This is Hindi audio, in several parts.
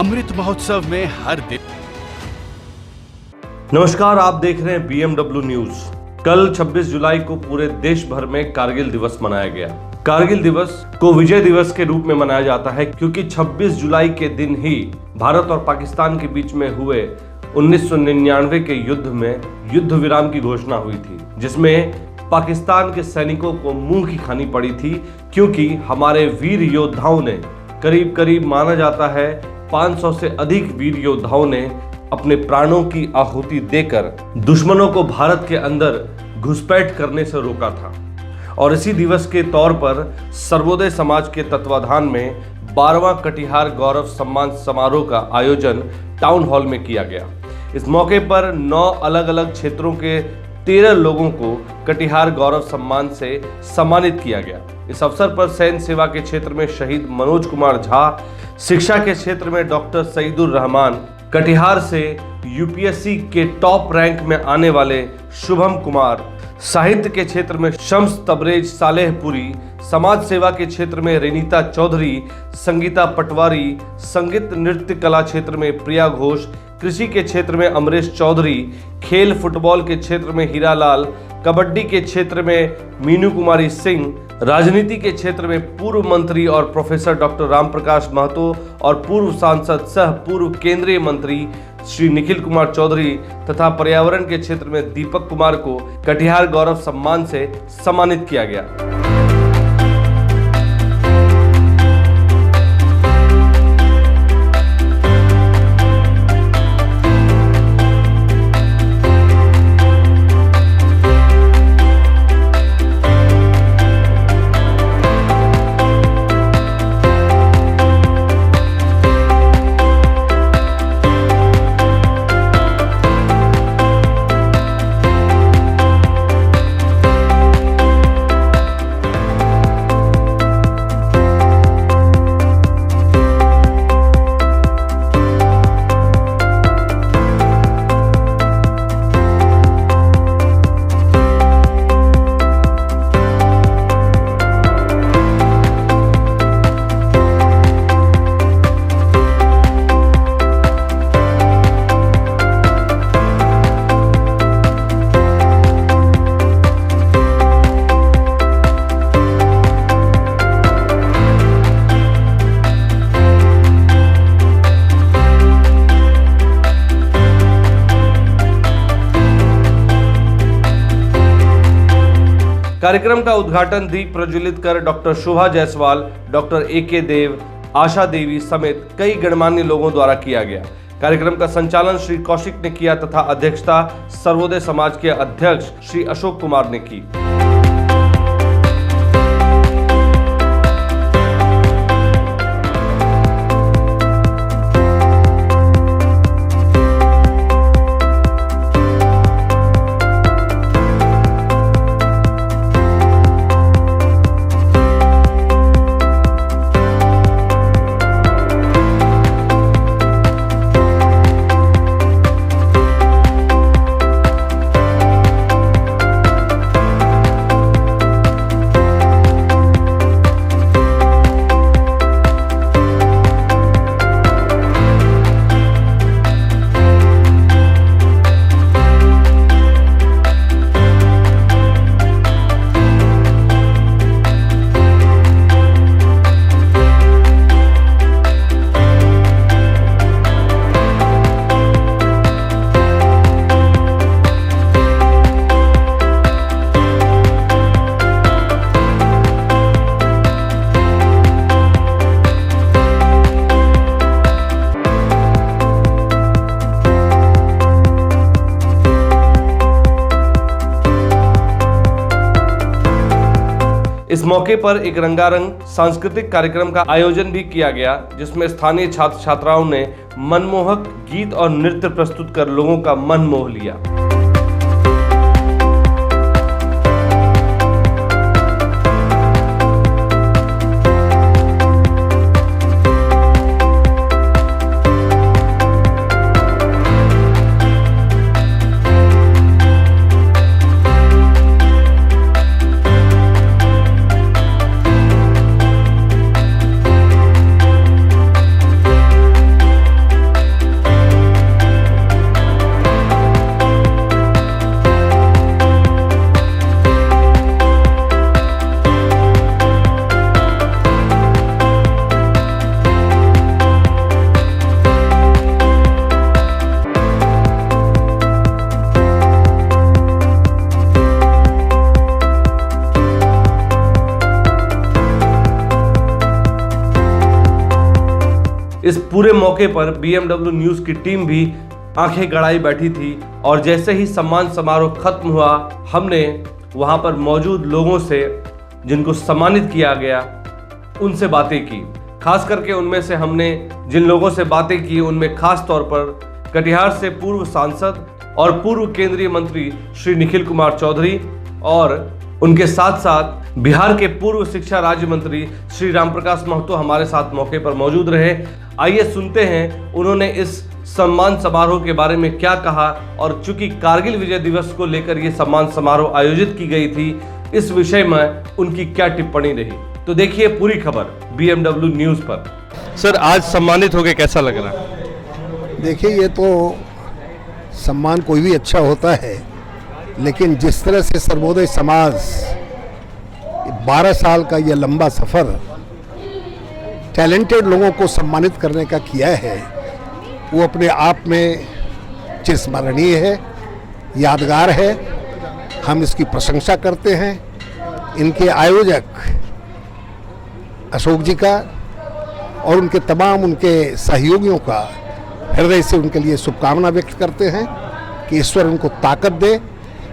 अमृत महोत्सव में हर दिन। नमस्कार, आप देख रहे हैं BMW न्यूज। कल 26 जुलाई को पूरे देश भर में कारगिल दिवस मनाया गया। कारगिल दिवस को विजय दिवस के रूप में मनाया जाता है क्योंकि 26 जुलाई के दिन ही भारत और पाकिस्तान के बीच में हुए 1999 के युद्ध में युद्ध विराम की घोषणा हुई थी, जिसमें पाकिस्तान के सैनिकों को मुंह की खानी पड़ी थी क्योंकि हमारे वीर योद्धाओं ने करीब माना जाता है 500 से अधिक वीर योद्धाओं ने अपने प्राणों की आहुति देकर दुश्मनों को भारत के अंदर घुसपैठ करने से रोका था। और इसी दिवस के तौर पर सर्वोदय समाज के तत्वाधान में 12वां कटिहार गौरव सम्मान समारोह का आयोजन टाउन हॉल में किया गया। इस मौके पर 9 अलग अलग क्षेत्रों के 13 लोगों को कटिहार गौरव सम्मान से सम्मानित किया गया। इस अवसर पर सैन्य सेवा के क्षेत्र में शहीद मनोज कुमार झा, शिक्षा के क्षेत्र में डॉक्टर सईदुर रहमान, कटिहार से यूपीएससी के टॉप रैंक में आने वाले शुभम कुमार, साहित्य के क्षेत्र में शम्स तबरेज सालेहपुरी, समाज सेवा के क्षेत्र में रेनीता चौधरी, संगीता पटवारी, संगीत नृत्य कला क्षेत्र में प्रिया घोष, कृषि के क्षेत्र में अमरेश चौधरी, खेल फुटबॉल के क्षेत्र में हीरालाल, कबड्डी के क्षेत्र में मीनू कुमारी सिंह, राजनीति के क्षेत्र में पूर्व मंत्री और प्रोफेसर डॉक्टर रामप्रकाश महतो और पूर्व सांसद सह पूर्व केंद्रीय मंत्री श्री निखिल कुमार चौधरी तथा पर्यावरण के क्षेत्र में दीपक कुमार को कटिहार गौरव सम्मान से सम्मानित किया गया। कार्यक्रम का उद्घाटन दीप प्रज्वलित कर डॉक्टर शोभा जायसवाल, डॉक्टर AK देव, आशा देवी समेत कई गणमान्य लोगों द्वारा किया गया। कार्यक्रम का संचालन श्री कौशिक ने किया तथा अध्यक्षता सर्वोदय समाज के अध्यक्ष श्री अशोक कुमार ने की। इस मौके पर एक रंगारंग सांस्कृतिक कार्यक्रम का आयोजन भी किया गया, जिसमें स्थानीय छात्र छात्राओं ने मनमोहक गीत और नृत्य प्रस्तुत कर लोगों का मन मोह लिया। इस पूरे मौके पर BMW न्यूज की टीम भी आंखें गड़ाई बैठी थी और जैसे ही सम्मान समारोह खत्म हुआ, हमने वहां पर मौजूद लोगों से, जिनको सम्मानित किया गया, उनसे बातें की। खास करके उनमें से हमने जिन लोगों से बातें की, उनमें खास तौर पर कटिहार से पूर्व सांसद और पूर्व केंद्रीय मंत्री श्री निखिल कुमार चौधरी और उनके साथ साथ बिहार के पूर्व शिक्षा राज्य मंत्री श्री रामप्रकाश महतो हमारे साथ मौके पर मौजूद रहे। आइए सुनते हैं उन्होंने इस सम्मान समारोह के बारे में क्या कहा और चूंकि कारगिल विजय दिवस को लेकर यह सम्मान समारोह आयोजित की गई थी, इस विषय में उनकी क्या टिप्पणी रही। तो देखिए पूरी खबर BMW न्यूज पर। सर, आज सम्मानित होकर कैसा लग रहा है? देखिए, ये तो सम्मान कोई भी अच्छा होता है, लेकिन जिस तरह से सर्वोदय समाज 12 साल का ये लंबा सफ़र टैलेंटेड लोगों को सम्मानित करने का किया है, वो अपने आप में चिरस्मरणीय है, यादगार है। हम इसकी प्रशंसा करते हैं। इनके आयोजक अशोक जी का और उनके तमाम उनके सहयोगियों का हृदय से उनके लिए शुभकामना व्यक्त करते हैं कि ईश्वर उनको ताकत दे।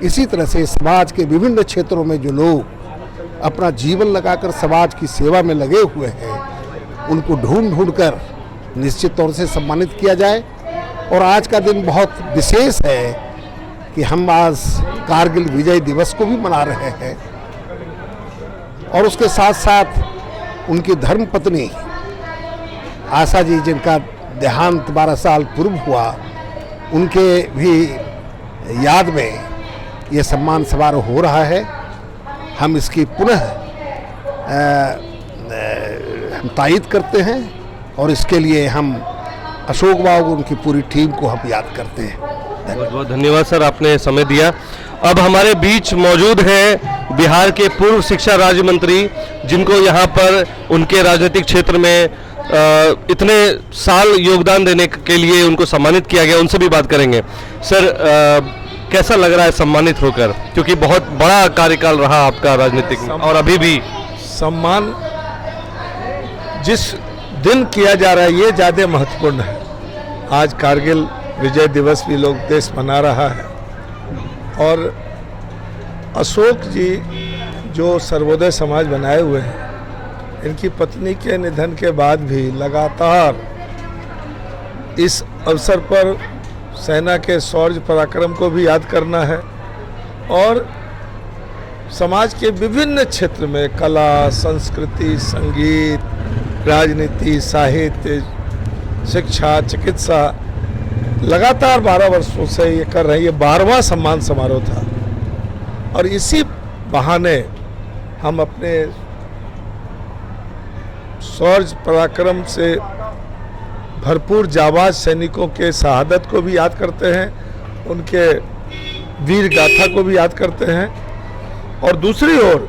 इसी तरह से समाज के विभिन्न क्षेत्रों में जो लोग अपना जीवन लगाकर समाज की सेवा में लगे हुए हैं, उनको ढूंढ कर निश्चित तौर से सम्मानित किया जाए। और आज का दिन बहुत विशेष है कि हम आज कारगिल विजय दिवस को भी मना रहे हैं और उसके साथ साथ उनकी धर्मपत्नी आशा जी, जिनका देहांत 12 साल पूर्व हुआ, उनके भी याद में ये सम्मान समारोह हो रहा है। हम इसकी पुनः हम तायीद करते हैं और इसके लिए हम अशोक बाबू, उनकी पूरी टीम को हम याद करते हैं। बहुत बहुत धन्यवाद सर, आपने समय दिया। अब हमारे बीच मौजूद हैं बिहार के पूर्व शिक्षा राज्य मंत्री, जिनको यहाँ पर उनके राजनीतिक क्षेत्र में इतने साल योगदान देने के लिए उनको सम्मानित किया गया। उनसे भी बात करेंगे। सर, कैसा लग रहा है सम्मानित होकर, क्योंकि बहुत बड़ा कार्यकाल रहा आपका राजनीतिक में और अभी भी सम्मान जिस दिन किया जा रहा है ये ज़्यादा महत्वपूर्ण है। आज कारगिल विजय दिवस भी लोग देश मना रहा है और अशोक जी जो सर्वोदय समाज बनाए हुए हैं, इनकी पत्नी के निधन के बाद भी लगातार इस अवसर पर सेना के शौर्य पराक्रम को भी याद करना है और समाज के विभिन्न क्षेत्र में कला, संस्कृति, संगीत, राजनीति, साहित्य, शिक्षा, चिकित्सा लगातार 12 वर्षों से ये कर रहे हैं। ये 12वां सम्मान समारोह था और इसी बहाने हम अपने शौर्य पराक्रम से भरपूर जाबाज सैनिकों के शहादत को भी याद करते हैं, उनके वीर गाथा को भी याद करते हैं। और दूसरी ओर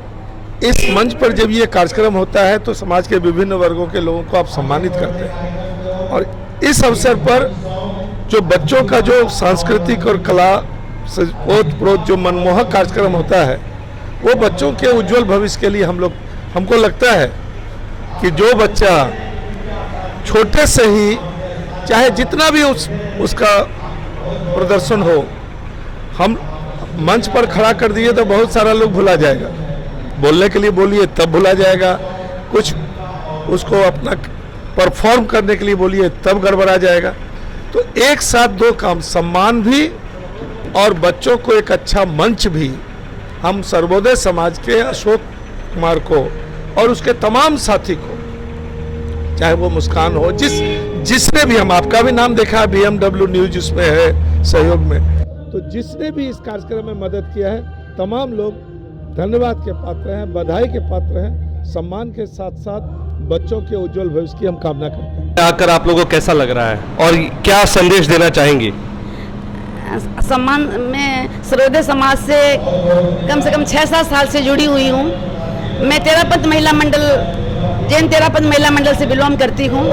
इस मंच पर जब ये कार्यक्रम होता है तो समाज के विभिन्न वर्गों के लोगों को आप सम्मानित करते हैं और इस अवसर पर जो बच्चों का जो सांस्कृतिक और कला से ओतप्रोत जो मनमोहक कार्यक्रम होता है, वो बच्चों के उज्जवल भविष्य के लिए हमको लगता है कि जो बच्चा छोटे से ही चाहे जितना भी उसका प्रदर्शन हो, हम मंच पर खड़ा कर दिए तो बहुत सारा लोग भुला जाएगा। बोलने के लिए बोलिए तब भुला जाएगा, कुछ उसको अपना परफॉर्म करने के लिए बोलिए तब गड़बड़ा जाएगा। तो एक साथ दो काम, सम्मान भी और बच्चों को एक अच्छा मंच भी, हम सर्वोदय समाज के अशोक कुमार को और उसके तमाम साथी को, चाहे वो मुस्कान हो, जिसने भी, हम आपका भी नाम देखा, BMW न्यूज उसमें है सहयोग में, तो जिसने भी इस कार्यक्रम में मदद किया है, तमाम लोग धन्यवाद के पात्र हैं, बधाई के पात्र हैं। सम्मान के साथ साथ बच्चों के उज्जवल भविष्य की हम कामना करते हैं। आकर आप लोगों को कैसा लग रहा है और क्या संदेश देना चाहेंगी? सम्मान में सर्वोदय समाज से कम 6-7 साल से जुड़ी हुई हूँ। मैं तेरापंथ महिला मंडल, जैन तेरापंथ महिला मंडल से बिलोंग करती हूँ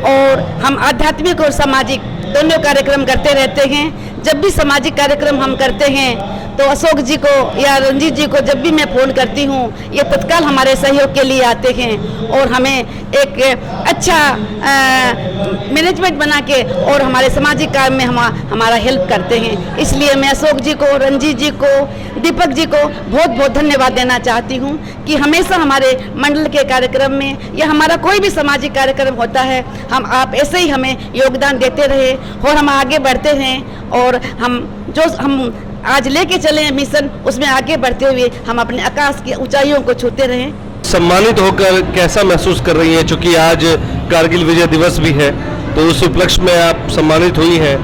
और हम आध्यात्मिक और सामाजिक दोनों कार्यक्रम करते रहते हैं। जब भी सामाजिक कार्यक्रम हम करते हैं तो अशोक जी को या रंजीत जी को जब भी मैं फ़ोन करती हूँ, ये तत्काल हमारे सहयोग के लिए आते हैं और हमें एक अच्छा मैनेजमेंट बना के और हमारे सामाजिक काम में हमारा हेल्प करते हैं। इसलिए मैं अशोक जी को, रंजीत जी को, दीपक जी को बहुत बहुत धन्यवाद देना चाहती हूँ कि हमेशा हमारे मंडल के कार्यक्रम में या हमारा कोई भी सामाजिक कार्यक्रम होता है, आप ऐसे ही हमें योगदान देते रहे और हम आगे बढ़ते हैं और हम आज लेके चले हैं मिशन, उसमें आगे बढ़ते हुए हम अपने आकाश की ऊंचाइयों को छूते रहें। सम्मानित होकर कैसा महसूस कर रही हैं? चूंकि आज कारगिल विजय दिवस भी है, तो उस उपलक्ष्य में आप सम्मानित हुई हैं,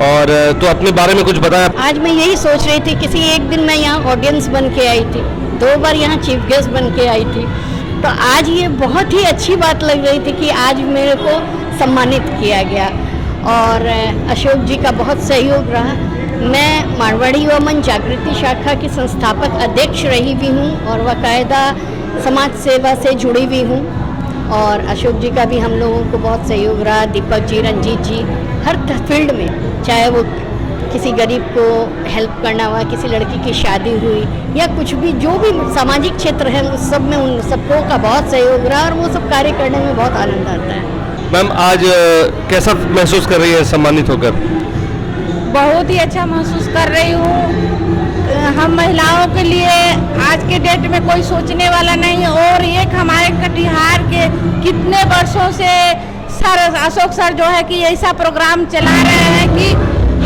और तो अपने बारे में कुछ बताएं। आज मैं यही सोच रही थी, किसी एक दिन मैं यहाँ ऑडियंस बन के आई थी, 2 बार यहाँ चीफ गेस्ट बन के आई थी, तो आज ये बहुत ही अच्छी बात लग रही थी कि आज मेरे को सम्मानित किया गया और अशोक जी का बहुत सहयोग रहा। मैं मारवाड़ी वमन जागृति शाखा की संस्थापक अध्यक्ष रही भी हूँ और बाकायदा समाज सेवा से जुड़ी भी हूँ, और अशोक जी का भी हम लोगों को बहुत सहयोग रहा। दीपक जी, रंजीत जी, हर फील्ड में, चाहे वो किसी गरीब को हेल्प करना हुआ, किसी लड़की की शादी हुई या कुछ भी, जो भी सामाजिक क्षेत्र है उस सब में उन सबको का बहुत सहयोग रहा और वो सब कार्य करने में बहुत आनंद आता है। मैम, आज कैसा महसूस कर रही है सम्मानित होकर? बहुत ही अच्छा महसूस कर रही हूँ। हम महिलाओं के लिए आज के डेट में कोई सोचने वाला नहीं, और एक हमारे कटिहार के कितने वर्षों से सर अशोक सर जो है कि ऐसा प्रोग्राम चला रहे हैं कि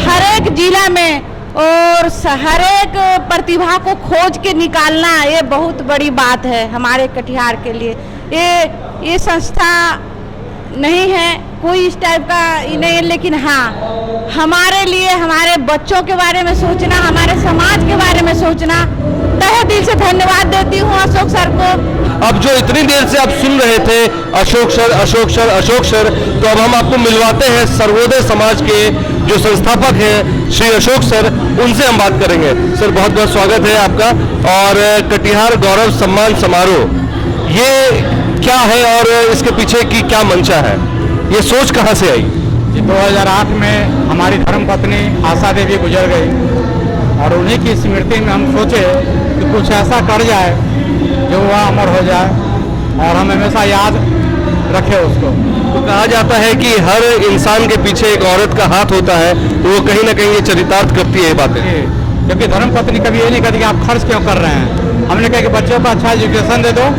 हर एक जिला में और हर एक प्रतिभा को खोज के निकालना, ये बहुत बड़ी बात है हमारे कटिहार के लिए। ये संस्था नहीं है कोई इस टाइप का नहीं, लेकिन हाँ हमारे लिए हमारे बच्चों के बारे में सोचना, हमारे समाज के बारे में सोचना, तहे दिल से धन्यवाद देती हूँ अशोक सर को। अब जो इतनी देर से आप सुन रहे थे Ashok sir Ashok sir Ashok sir, तो अब हम आपको मिलवाते हैं सर्वोदय समाज के जो संस्थापक हैं श्री अशोक सर, उनसे हम बात करेंगे। सर, बहुत बहुत स्वागत है आपका। और कटिहार गौरव सम्मान समारोह, ये क्या है और इसके पीछे की क्या मंशा है? ये सोच कहाँ से आई? 2008 में हमारी धर्मपत्नी आशा देवी गुजर गई और उन्हीं की स्मृति में हम सोचे कि कुछ ऐसा कर जाए जो वह अमर हो जाए और हम हमेशा याद रखें उसको। तो कहा जाता है कि हर इंसान के पीछे एक औरत का हाथ होता है, तो वो कहीं ना कहीं ये चरितार्थ करती है ये बातें। क्योंकि धर्मपत्नी कभी ये नहीं कहती कि आप खर्च क्यों कर रहे हैं, हमने कहा कि बच्चों को अच्छा एजुकेशन दे दो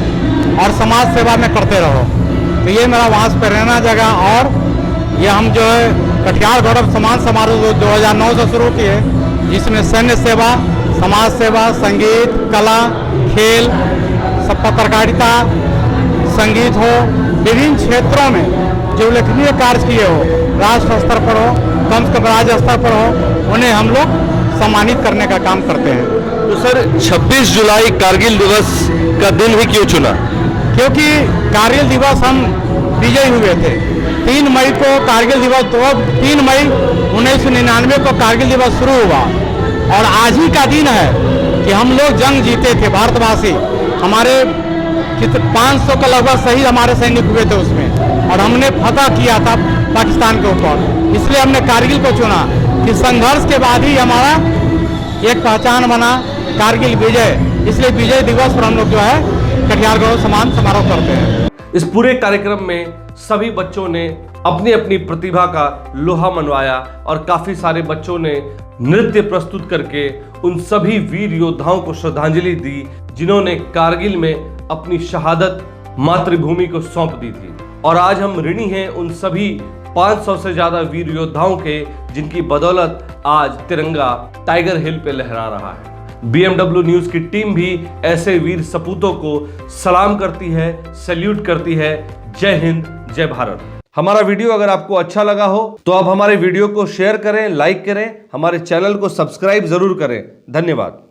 और समाज सेवा में करते रहो। तो ये मेरा वहाँ से प्रेरणा जगह, और ये हम जो है कटिहार गौरव सम्मान समारोह 2009 से शुरू किए, जिसमें सैन्य सेवा, समाज सेवा, संगीत, कला, खेल, सब पत्रकारिता, संगीत हो, विभिन्न क्षेत्रों में जो उल्लेखनीय कार्य किए हो, राष्ट्र स्तर पर हो, कम से कम राज्य स्तर पर हो, उन्हें हम लोग सम्मानित करने का काम करते हैं। तो सर, 26 जुलाई कारगिल दिवस का दिन ही क्यों चुना? क्योंकि कारगिल दिवस हम विजयी हुए थे 3 मई को कारगिल दिवस, तो 3 मई 1999 को कारगिल दिवस शुरू हुआ और आज ही का दिन है कि हम लोग जंग जीते थे, भारतवासी। हमारे 500 का लगभग शहीद हमारे सैनिक हुए थे उसमें, और हमने फतह किया था पाकिस्तान के ऊपर। इसलिए हमने कारगिल को चुना कि संघर्ष के बाद ही हमारा एक पहचान बना कारगिल विजय। इसलिए विजय दिवस पर हम लोग जो है कटिहार गौरव सम्मान समारोह करते हैं। इस पूरे कार्यक्रम में सभी बच्चों ने अपनी अपनी प्रतिभा का लोहा मनवाया और काफी सारे बच्चों ने नृत्य प्रस्तुत करके उन सभी वीर योद्धाओं को श्रद्धांजलि दी जिन्होंने कारगिल में अपनी शहादत मातृभूमि को सौंप दी थी। और आज हम ऋणी हैं उन सभी 500 से ज्यादा वीर योद्धाओं के, जिनकी बदौलत आज तिरंगा टाइगर हिल पे लहरा रहा है। BMW न्यूज की टीम भी ऐसे वीर सपूतों को सलाम करती है, सैल्यूट करती है। जय हिंद, जय भारत। हमारा वीडियो अगर आपको अच्छा लगा हो तो आप हमारे वीडियो को शेयर करें, लाइक करें, हमारे चैनल को सब्सक्राइब जरूर करें। धन्यवाद।